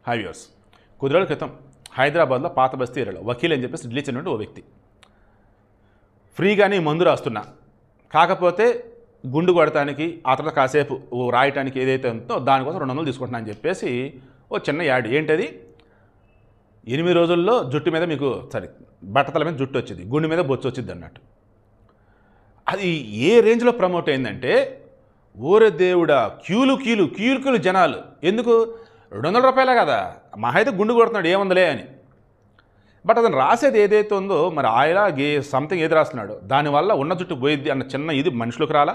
High viewers. కొద్ది రోజుల క్రితం హైదరాబాద్లో పాత బస్తీ ఏరియాలో వకీల్ అని చెప్పేసి ఢిల్లీ చెందిన ఓ వ్యక్తి ఫ్రీగానే మందు రాస్తున్నా, కాకపోతే గుండు కొడటానికి ఆ తర్వాత కాసేపు రాయటానికి ఏదైతే ఉందో దానికోసం 200 తీసుకుంటున్నా అని చెప్పేసి ఓ చిన్న యాడ్. ఏంటది? 8 రోజుల్లో జుట్టు మీద మీకు బట్టతల మీద జుట్టు వచ్చింది, గుండు మీద బొచ్చు వచ్చింది అన్నట్టు. అది ఏ రేంజ్లో ప్రమోట్ అయిందంటే, ఓరే దేవుడా, క్యూలు జనాలు. ఎందుకు? 200 రూపాయలే కదా, మహా అయితే గుండు కొడుతున్నాడు ఏముందలే అని. బట్ అతను రాసేది ఏదైతే ఉందో మరి ఆయలా సంథింగ్ ఏది రాస్తున్నాడు, దానివల్ల ఉన్న జుట్టు పోయిద్ది అన్న చిన్న ఇది మనుషులకు రాలా.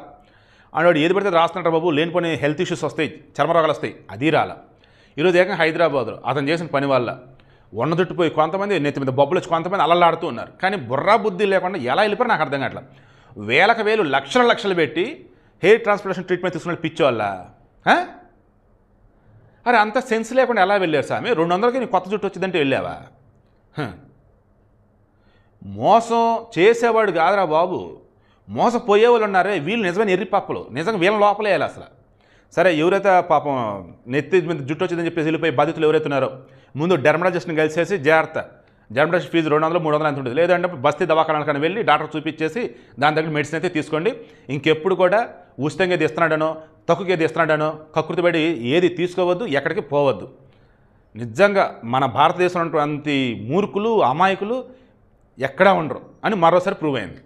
అన్నాడు ఏది పడితే రాస్తున్నాడు బాబు, లేనిపోయిన హెల్త్ ఇష్యూస్ వస్తాయి, చర్మరోగాలు వస్తాయి, అది రాలా. ఈరోజు ఏకంగా హైదరాబాద్లో అతను చేసిన పని వల్ల ఉన్న జుట్టు పోయి కొంతమంది నెత్తి మీద బొబ్బులు వచ్చి కొంతమంది అలలాడుతూ ఉన్నారు. కానీ బుర్రా బుద్ధి లేకుండా ఎలా వెళ్ళిపోయారు నాకు అర్థం కావట్లేదు. వేలకు వేలు లక్షలు పెట్టి హెయిర్ ట్రాన్స్ప్లాంటేషన్ ట్రీట్మెంట్ తీసుకున్న పిచ్చోళ్ళ. అరే అంత సెన్స్ లేకుండా ఎలా వెళ్ళారు సామి? 200కి నీ కొత్త జుట్టు వచ్చిందంటే వెళ్ళావా? మోసం చేసేవాడు కాదురా బాబు, మోసపోయే వాళ్ళు ఉన్నారే వీళ్ళు నిజమైన ఎర్రి పప్పులు, నిజంగా వీళ్ళ లోపలేయాలి అసలు. సరే, ఎవరైతే పాపం నెత్తి మీద జుట్టు వచ్చిందని చెప్పేసి వెళ్ళిపోయి బాధితులు ఎవరైతే ఉన్నారో ముందు డెర్మటాలజిస్ట్ని కలిసేసి జాగ్రత్త, డెర్మటాలజిస్ట్ ఫీజు 200-300 ఎంత ఉంటుంది, లేదంటే బస్తీ దవాఖానాలకన్నా వెళ్ళి డాక్టర్ చూపించేసి దాని దగ్గర మెడిసిన్ అయితే తీసుకోండి. ఇంకెప్పుడు కూడా ఉచితంగా ఏది ఇస్తున్నాడనో తక్కువకి ఏది ఇస్తున్నాడనో కకృతి పడి ఏది తీసుకోవద్దు, ఎక్కడికి పోవద్దు. నిజంగా మన భారతదేశంలో ఉన్నటువంటి మూర్ఖులు అమాయకులు ఎక్కడా ఉండరు అని మరోసారి ప్రూవ్ అయింది.